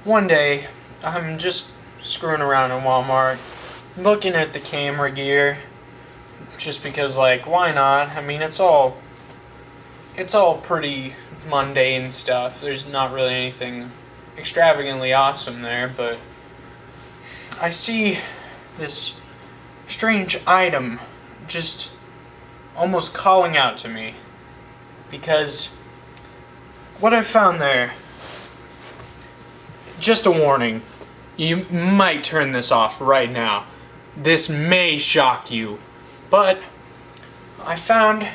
one day, I'm just screwing around in Walmart, looking at the camera gear, just because, like, why not? I mean, it's all pretty mundane stuff. There's not really anything extravagantly awesome there, but I see this strange item just almost calling out to me, because what I found there, just a warning, you might turn this off right now. This may shock you, but I found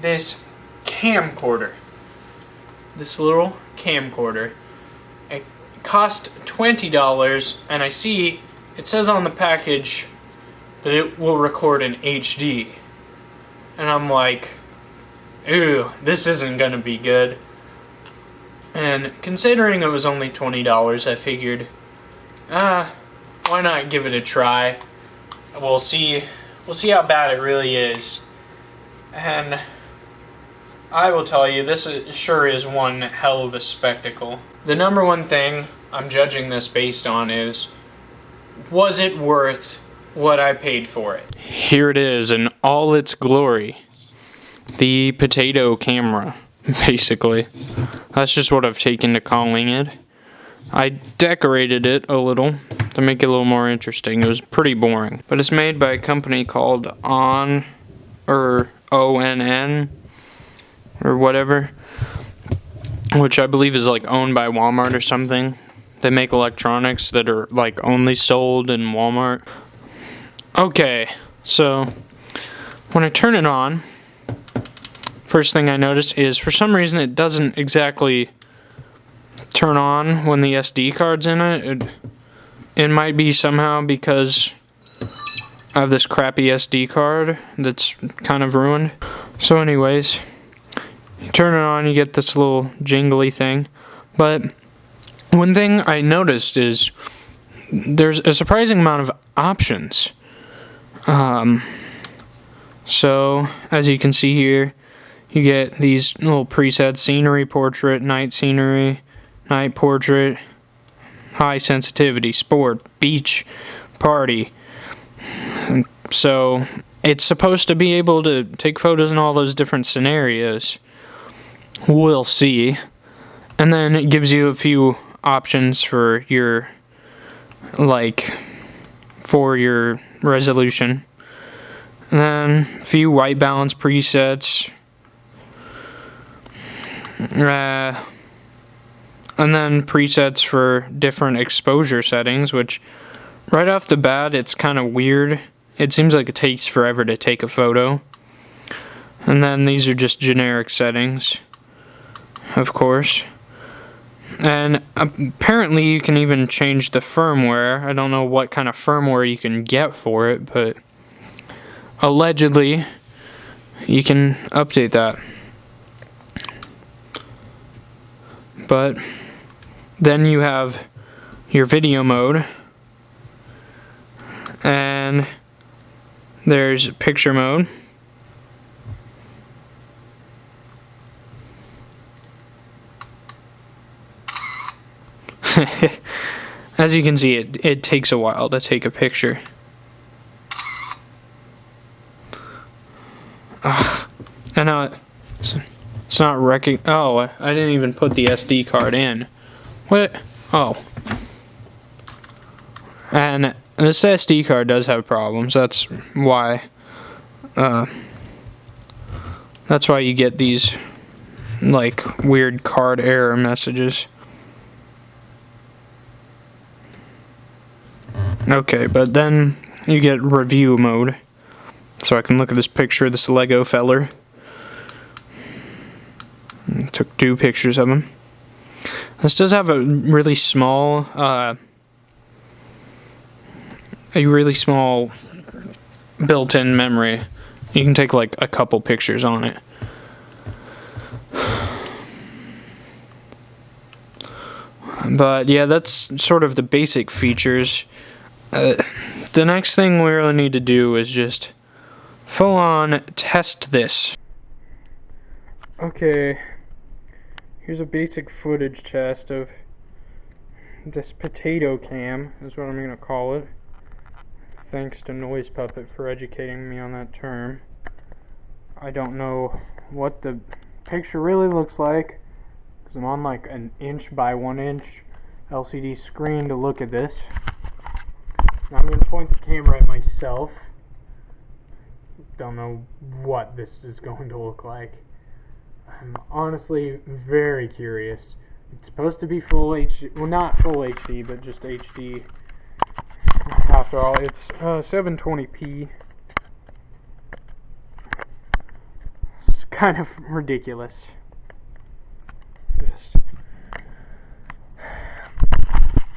this camcorder. This little camcorder. It cost $20, and I see it says on the package that it will record in HD. And I'm like, ooh, this isn't gonna be good. And considering it was only $20, I figured, why not give it a try? We'll see how bad it really is. And I will tell you, this sure is one hell of a spectacle. The number one thing I'm judging this based on is, was it worth what I paid for it? Here it is in all its glory. The potato camera, basically. That's just what I've taken to calling it. I decorated it a little to make it a little more interesting. It was pretty boring. But it's made by a company called ONN, or whatever, which I believe is like owned by Walmart or something. They make electronics that are like only sold in Walmart. Okay, so when I turn it on, first thing I notice is for some reason it doesn't exactly turn on when the SD card's in it. It might be somehow because I have this crappy SD card that's kind of ruined. So anyways, you turn it on, you get this little jingly thing. But one thing I noticed is there's a surprising amount of options. So as you can see here, you get these little presets: scenery, portrait, night scenery, night portrait, high sensitivity, sport, beach, party. So it's supposed to be able to take photos in all those different scenarios. We'll see. And then it gives you a few options for your, for your resolution. And then a few white balance presets. And then presets for different exposure settings, which right off the bat it's kind of weird. It seems like it takes forever to take a photo. And then these are just generic settings, of course. And apparently you can even change the firmware. I don't know what kind of firmware you can get for it, but allegedly you can update that. But then you have your video mode, and there's picture mode. As you can see, it takes a while to take a picture. And now it's not oh, I didn't even put the SD card in. What? Oh. And this SD card does have problems. That's why you get these weird card error messages. Okay, but then you get review mode. So I can look at this picture of this Lego feller. Took 2 pictures of him. This does have a really small built-in memory. You can take a couple pictures on it. But yeah, that's sort of the basic features. The next thing we really need to do is just full-on test this. Okay, here's a basic footage test of this potato cam is what I'm going to call it. Thanks to Noise Puppet for educating me on that term. I don't know what the picture really looks like, because I'm on like an inch by 1 inch LCD screen to look at this. Now I'm going to point the camera at myself. Don't know what this is going to look like. I'm honestly very curious. It's supposed to be full HD, well, not full HD, but just HD. After all, it's 720p. It's kind of ridiculous. Just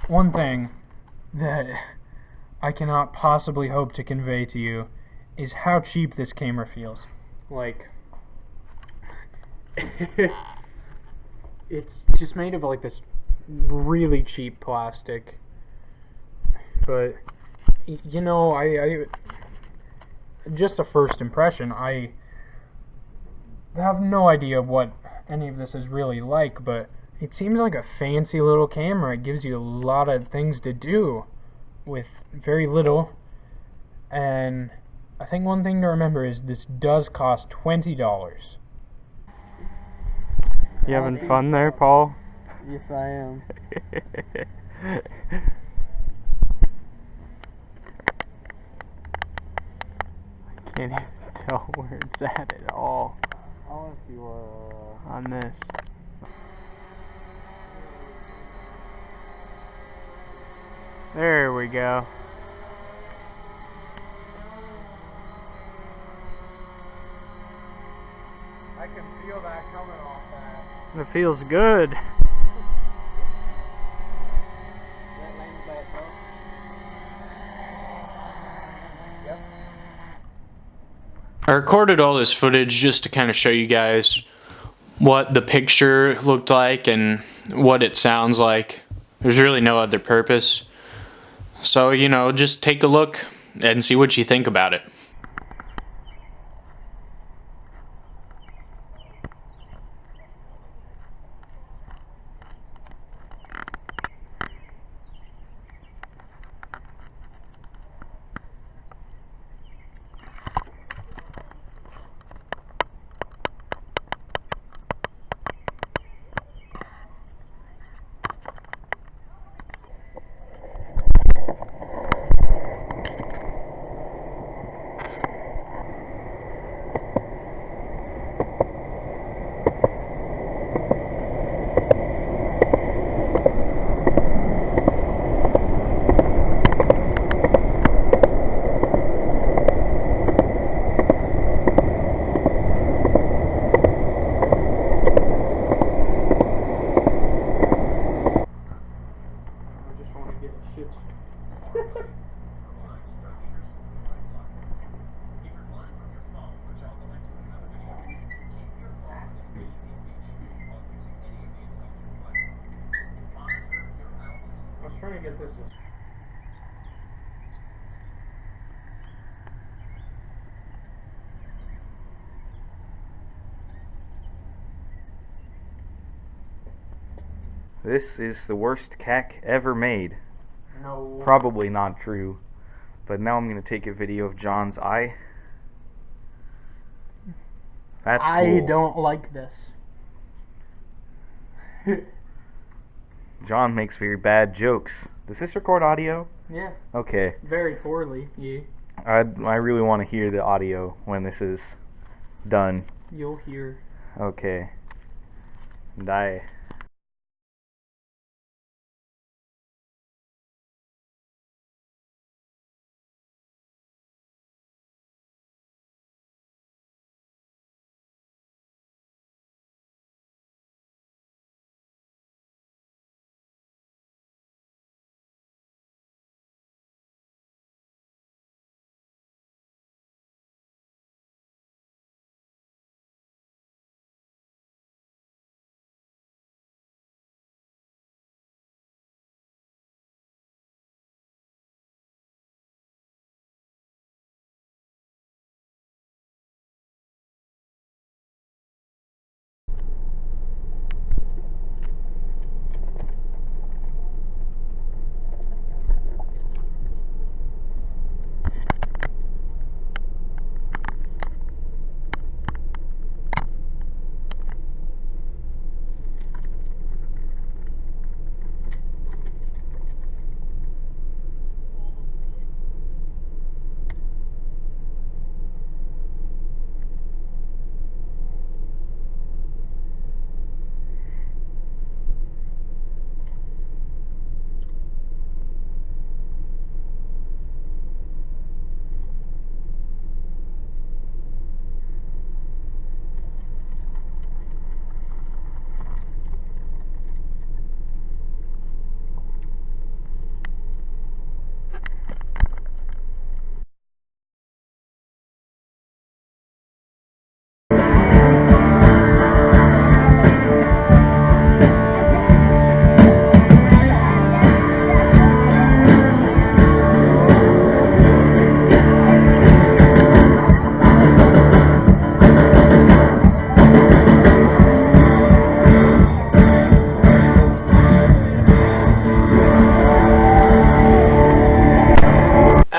one thing that I cannot possibly hope to convey to you is how cheap this camera feels. Like, it's just made of like this really cheap plastic. But you know, I just a first impression, I have no idea what any of this is really like, but it seems like a fancy little camera. It gives you a lot of things to do with very little. And I think one thing to remember is this does cost $20. You having fun there, Paul? Yes, I am. Can't even tell where it's at all. I want to see where on this. There we go. I can feel that coming off that. It feels good. That lane's back up. Yep. I recorded all this footage just to kind of show you guys what the picture looked like and what it sounds like. There's really no other purpose. So, you know, just take a look and see what you think about it. I was trying to get this. This is the worst cack ever made. No. Probably not true. But now I'm going to take a video of John's eye. That's cool. I don't like this. John makes very bad jokes. Does this record audio? Yeah. Okay. Very poorly. Yeah. I really want to hear the audio when this is done. You'll hear. Okay. Die.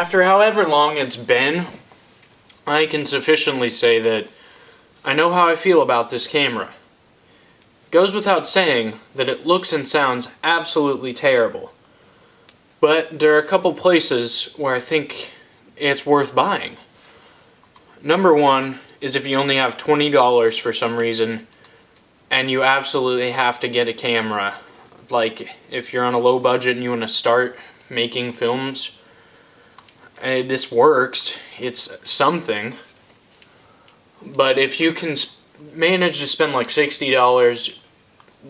after however long it's been, I can sufficiently say that I know how I feel about this camera. Goes without saying that it looks and sounds absolutely terrible. But there are a couple places where I think it's worth buying. Number one is if you only have $20 for some reason and you absolutely have to get a camera. Like if you're on a low budget and you want to start making films, this works. It's something. But if you can manage to spend like $60,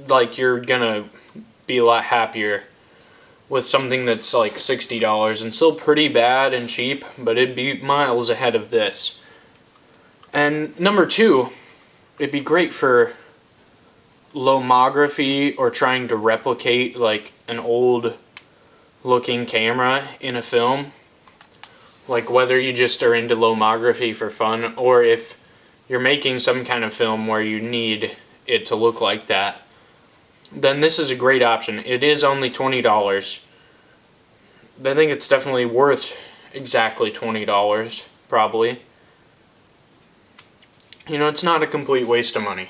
like you're gonna be a lot happier with something that's like $60 and still pretty bad and cheap, but it'd be miles ahead of this. And number two, it'd be great for lomography or trying to replicate like an old looking camera in a film. Like whether you just are into lomography for fun or if you're making some kind of film where you need it to look like that, then this is a great option. It is only $20. But I think it's definitely worth exactly $20, probably. You know, it's not a complete waste of money.